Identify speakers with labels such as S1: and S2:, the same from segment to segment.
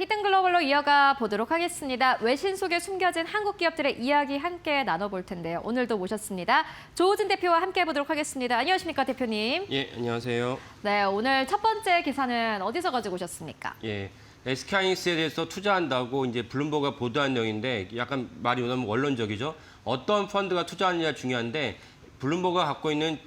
S1: 히든글로벌로 이어가 보도록 하겠습니다. 외신 속에 숨겨진 한국 기업들의 이야기 함께 나눠볼 텐데요. 오늘도 모셨습니다. 조우진 대표와 함께 해보도록 하겠습니다. 안녕하십니까, 대표님?
S2: 예, 안녕하세요.
S1: 네, 오늘 첫 번째 기사는 어디서 가지고 오셨습니까?
S2: 예, SK하이닉스에 대해서 투자한다고 이제 블룸버그가 보도한 내용인데 약간 말이 너무 원론적이죠. 어떤 펀드가 투자하느냐 중요한데 블룸버그가 갖고 있는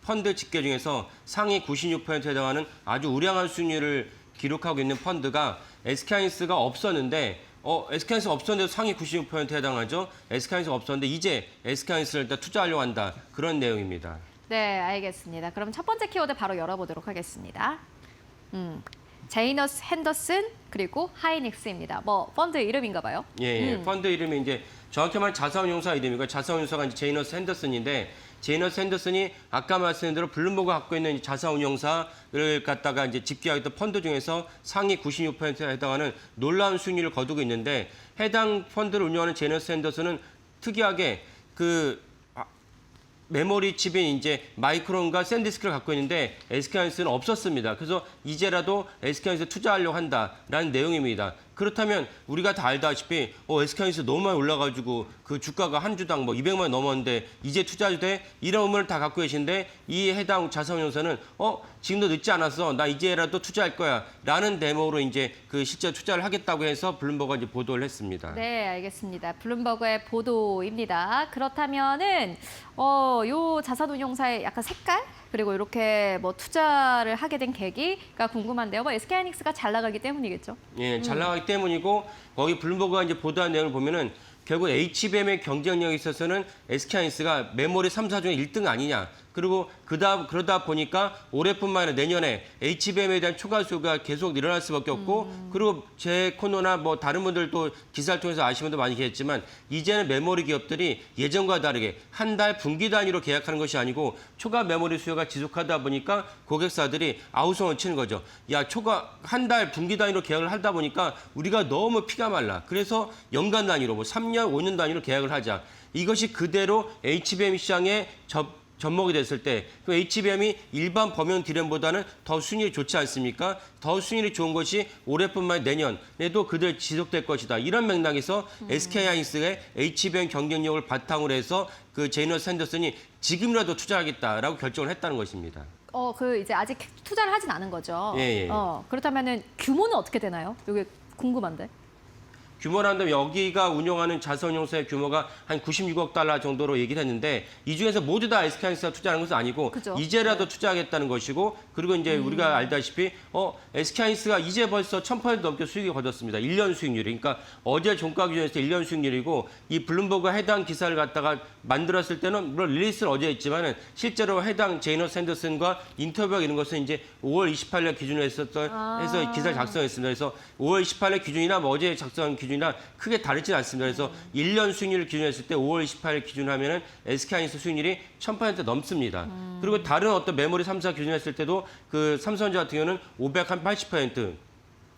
S2: 펀드 집계 중에서 상위 96%에 해당하는 아주 우량한 수익률을 기록하고 있는 펀드가 SK하이닉스가 없었는데 SK하이닉스가 없었는데도 상위 96%에 해당하죠. SK하이닉스가 없었는데 이제 SK하이닉스를 일단 투자하려고 한다. 그런 내용입니다.
S1: 네, 알겠습니다. 그럼 첫 번째 키워드 바로 열어보도록 하겠습니다. 제이너스 핸더슨 그리고 하이닉스입니다. 뭐 펀드 이름인가 봐요.
S2: 예, 펀드 이름이 이제 정확히 말하면 자산운용사 이름이고 자산운용사가 이제 제이너스 핸더슨인데 제이너스 핸더슨이 아까 말씀드린 대로 블룸버그가 갖고 있는 자산운용사를 갖다가 이제 집계하겠던 펀드 중에서 상위 96%에 해당하는 놀라운 수익률을 거두고 있는데 해당 펀드를 운영하는 제이너스 핸더슨은 특이하게 메모리 칩인 이제 마이크론과 샌디스크를 갖고 있는데 SK하이닉스는 없었습니다. 그래서 이제라도 SK하이닉스에 투자하려고 한다라는 내용입니다. 그렇다면 우리가 다 알다시피 SK하이닉스 너무 많이 올라가지고 그 주가가 한 주당 뭐 200만 원 넘었는데 이제 투자해도 돼? 이런 의문을 다 갖고 계신데 이 해당 자산운용사는 지금도 늦지 않았어. 나 이제라도 투자할 거야. 라는 데모로 이제 그 실제 투자를 하겠다고 해서 블룸버그가 이제 보도를 했습니다.
S1: 네, 알겠습니다. 블룸버그의 보도입니다. 그렇다면은 요 자산운용사의 약간 색깔 그리고 이렇게 뭐 투자를 하게 된 계기가 궁금한데요. 뭐 SK하이닉스가 잘 나가기 때문이겠죠.
S2: 예, 잘 나가기 때문이고 거기 블룸버그가 이제 보도한 내용을 보면은 결국 HBM의 경쟁력에 있어서는 SK하이닉스가 메모리 3사 중에 1등 아니냐. 그리고 그러다 보니까 올해뿐만 아니라 내년에 HBM에 대한 초과 수요가 계속 늘어날 수밖에 없고 그리고 제 코너나 뭐 다른 분들도 기사를 통해서 아시는 분도 많이 계셨지만 이제는 메모리 기업들이 예전과 다르게 한 달 분기 단위로 계약하는 것이 아니고 초과 메모리 수요가 지속하다 보니까 고객사들이 아우성을 치는 거죠. 야, 초과 한 달 분기 단위로 계약을 하다 보니까 우리가 너무 피가 말라. 그래서 연간 단위로 뭐 3년, 5년 단위로 계약을 하자. 이것이 그대로 HBM 시장에 접목이 됐을 때 HBM이 일반 범용 DRAM보다는 더 수익률이 좋지 않습니까? 더 수익률이 좋은 것이 올해뿐만 아니라 내년에도 그대로 지속될 것이다. 이런 맥락에서 SK하이닉스의 HBM 경쟁력을 바탕으로 해서 그 제이너스 핸더슨이 지금이라도 투자하겠다라고 결정을 했다는 것입니다.
S1: 이제 아직 투자를 하진 않은 거죠.
S2: 예.
S1: 그렇다면은 규모는 어떻게 되나요? 이게 궁금한데.
S2: 규모라면 여기가 운영하는 자산운용사의 규모가 한 96억 달러 정도로 얘기를 했는데 이 중에서 모두 다 SK하이닉스가 투자하는 것은 아니고
S1: 그죠?
S2: 이제라도 투자하겠다는 것이고 그리고 이제 우리가 알다시피 SK하이닉스가 이제 벌써 1000% 넘게 수익을 거뒀습니다. 1년 수익률이. 그러니까 어제 종가 기준에서 1년 수익률이고 이 블룸버그 해당 기사를 갖다가 만들었을 때는 물론 릴리스는 어제 했지만은 실제로 해당 제이너스 핸더슨과 인터뷰가 이런 것은 이제 5월 28일 기준으로 해서 기사를 작성했습니다. 그래서 5월 28일 기준이나 뭐 어제 작성한 기준이나 크게 다르지 않습니다. 그래서 1년 수익률을 기준했을 때 5월 28일 기준으로 하면은 SK하이닉스 수익률이 1000% 넘습니다. 그리고 다른 어떤 메모리 3사 기준했을 때도 그 삼성전자 같은 경우는 580%.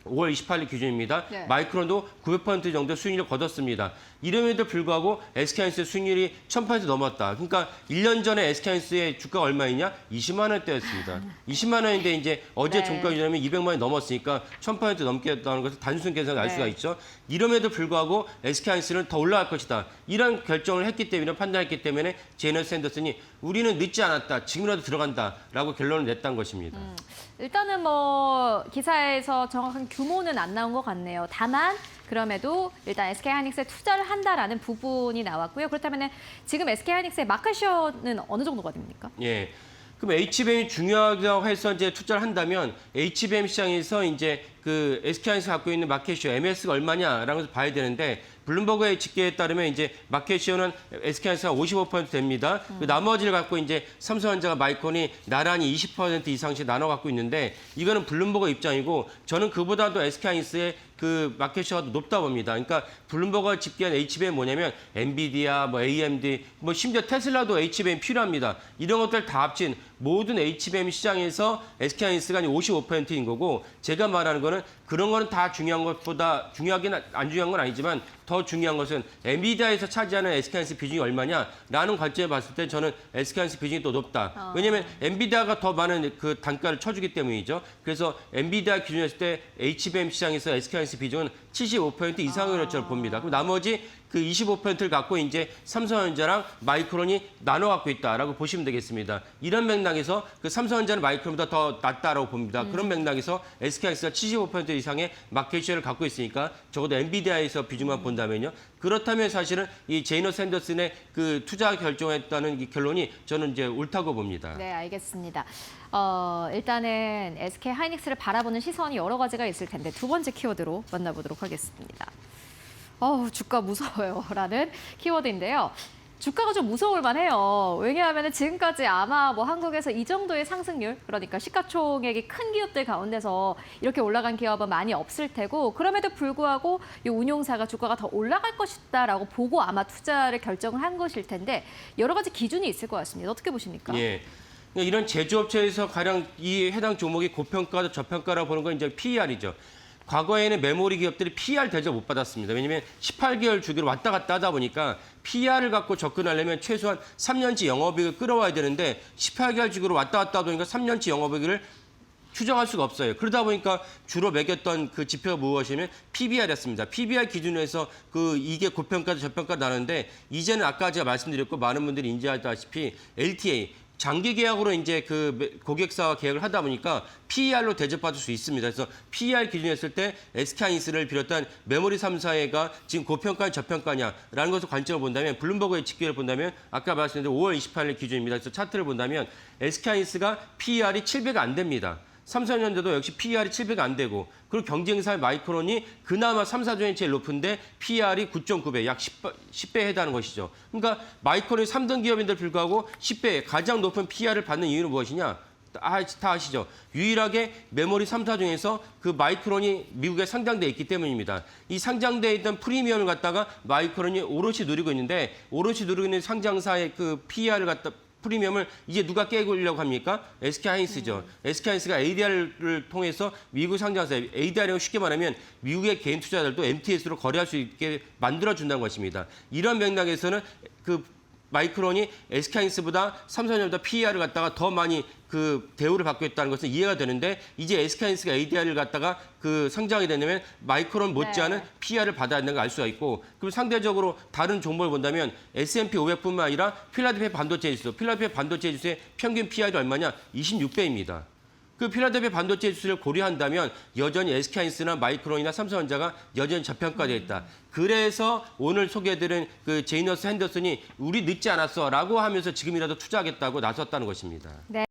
S2: 5월 28일 기준입니다.
S1: 네.
S2: 마이크론도 900% 정도 수익률을 거뒀습니다. 이름에도 불구하고 SK하이닉스의 수익률이 1000% 넘었다. 그러니까 1년 전에 SK하이닉스의 주가가 얼마이냐? 20만 원대였습니다. 20만 원인데 이제 어제 종가 기준하면 200만 원이 넘었으니까 1000% 넘게 했다는 것을 단순 계산을 알 수가 있죠. 이름에도 불구하고 SK하이닉스는 더 올라갈 것이다. 이런 결정을 했기 때문에 판단했기 때문에 제이너스 핸더슨이 우리는 늦지 않았다. 지금이라도 들어간다라고 결론을 냈다는 것입니다.
S1: 일단은 뭐 기사에서 정확한 규모는 안 나온 것 같네요. 다만 그럼에도 일단 SK하이닉스에 투자를 한다라는 부분이 나왔고요. 그렇다면 지금 SK하이닉스의 마켓시어는 어느 정도가 됩니까?
S2: 예. 그럼 HBM이 중요하다고 해서 이제 투자를 한다면 HBM 시장에서 이제 그 SK하이닉스가 갖고 있는 마켓시어 MS가 얼마냐라는 것을 봐야 되는데 블룸버그의 집계에 따르면 이제 마켓시어는 SK하이닉스가 55% 됩니다. 그 나머지를 갖고 이제 삼성전자가 마이크론이 나란히 20% 이상씩 나눠 갖고 있는데 이거는 블룸버그 입장이고 저는 그보다도 SK하이닉스의 그 마켓시어가 높다 봅니다. 그러니까 블룸버그가 집계한 HBM 뭐냐면 엔비디아, 뭐 AMD, 뭐 심지어 테슬라도 HBM 필요합니다. 이런 것들 다 합친 모든 HBM 시장에서 SK하이닉스가 55%인 거고 제가 말하는 거는 그런 거는 다 중요한 것보다 안 중요한 건 아니지만 더 중요한 것은 엔비디아에서 차지하는 SK하이닉스 비중이 얼마냐라는 관점에 봤을 때 저는 SK하이닉스 비중이 또 높다. 왜냐하면 엔비디아가 더 많은 그 단가를 쳐주기 때문이죠. 그래서 엔비디아 기준으로 했을 때 HBM 시장에서 SK하이닉스 비중은 75% 이상으로 저는 봅니다. 그럼 나머지 그 25%를 갖고 이제 삼성전자랑 마이크론이 나눠 갖고 있다라고 보시면 되겠습니다. 이런 맥락에서 그 삼성전자는 마이크론보다 더 낫다라고 봅니다. 그런 맥락에서 SK하이닉스가 75% 이상의 마켓쉐어를 갖고 있으니까 적어도 엔비디아에서 비중만 본다면요. 그렇다면 사실은 이 제이너 샌더슨의 그 투자 결정했다는 이 결론이 저는 이제 옳다고 봅니다.
S1: 네, 알겠습니다. 일단은 SK 하이닉스를 바라보는 시선이 여러 가지가 있을 텐데 두 번째 키워드로 만나보도록 하겠습니다. 주가 무서워요라는 키워드인데요. 주가가 좀 무서울 만해요. 왜냐하면 지금까지 아마 뭐 한국에서 이 정도의 상승률, 그러니까 시가총액이 큰 기업들 가운데서 이렇게 올라간 기업은 많이 없을 테고, 그럼에도 불구하고 이 운용사가 주가가 더 올라갈 것이다라고 보고 아마 투자를 결정을 한 것일 텐데 여러 가지 기준이 있을 것 같습니다. 어떻게 보십니까?
S2: 예. 이런 제조업체에서 가령 이 해당 종목이 고평가, 저평가라고 보는 건 이제 PER이죠. 과거에는 메모리 기업들이 PER 대접 못 받았습니다. 왜냐하면 18개월 주기로 왔다 갔다 하다 보니까 PER을 갖고 접근하려면 최소한 3년치 영업이익을 끌어와야 되는데 18개월 주기로 왔다 갔다 하다 보니까 3년치 영업이익을 추정할 수가 없어요. 그러다 보니까 주로 매겼던 그 지표가 무엇이냐면 PBR이었습니다. PBR 기준으로 해서 그 이게 고평가, 저평가 나는데 이제는 아까 제가 말씀드렸고 많은 분들이 인지하다시피 LTA 장기 계약으로 이제 그 고객사와 계약을 하다 보니까 PER로 대접받을 수 있습니다. 그래서 PER 기준으로 했을 때 SK하이닉스를 비롯한 메모리 3사회가 지금 고평가냐 저평가냐라는 것을 관점을 본다면 블룸버그의 집계를 본다면 아까 말씀드린 5월 28일 기준입니다. 그래서 차트를 본다면 SK하이닉스가 PER이 7배가 안 됩니다. 삼성전자도 역시 PER이 7배가 안 되고 그리고 경쟁사의 마이크론이 그나마 3, 4조엔 제일 높은데 PER이 9.9배, 약 10배에 해당하는 것이죠. 그러니까 마이크론이 3등 기업인데 불구하고 10배 가장 높은 PER을 받는 이유는 무엇이냐? 다 아시죠? 유일하게 메모리 3사 중에서 그 마이크론이 미국에 상장돼 있기 때문입니다. 이 상장돼 있던 프리미엄을 갖다가 마이크론이 오롯이 누리고 있는데 오롯이 누리고 있는 상장사의 그 PER을 갖다 프리미엄을 이제 누가 깨고려고 합니까? SK하이닉스죠. SK하이닉스가 ADR을 통해서 미국 상장사, ADR이라고 쉽게 말하면 미국의 개인 투자자들도 MTS로 거래할 수 있게 만들어준다는 것입니다. 이런 맥락에서는 그 마이크론이 SK하이닉스보다 삼성전자 PER을 갖다가 더 많이 그 대우를 받고 있다는 것은 이해가 되는데 이제 SK하이닉스가 ADR을 갖다가 그 상장이 되려면 마이크론 못지않은 PER을 받아야 한다는 걸 알 수가 있고 그리고 상대적으로 다른 종목을 본다면 S&P 500뿐만 아니라 필라델피아 반도체 지수, 필라델피아 반도체 지수의 평균 PER이 얼마냐? 26배입니다. 그 필라델피아 반도체 지수를 고려한다면 여전히 SK하이닉스나 마이크론이나 삼성전자가 여전히 저평가되어 있다. 그래서 오늘 소개해드린 그 제이너스 핸더슨이 우리 늦지 않았어라고 하면서 지금이라도 투자하겠다고 나섰다는 것입니다.
S1: 네.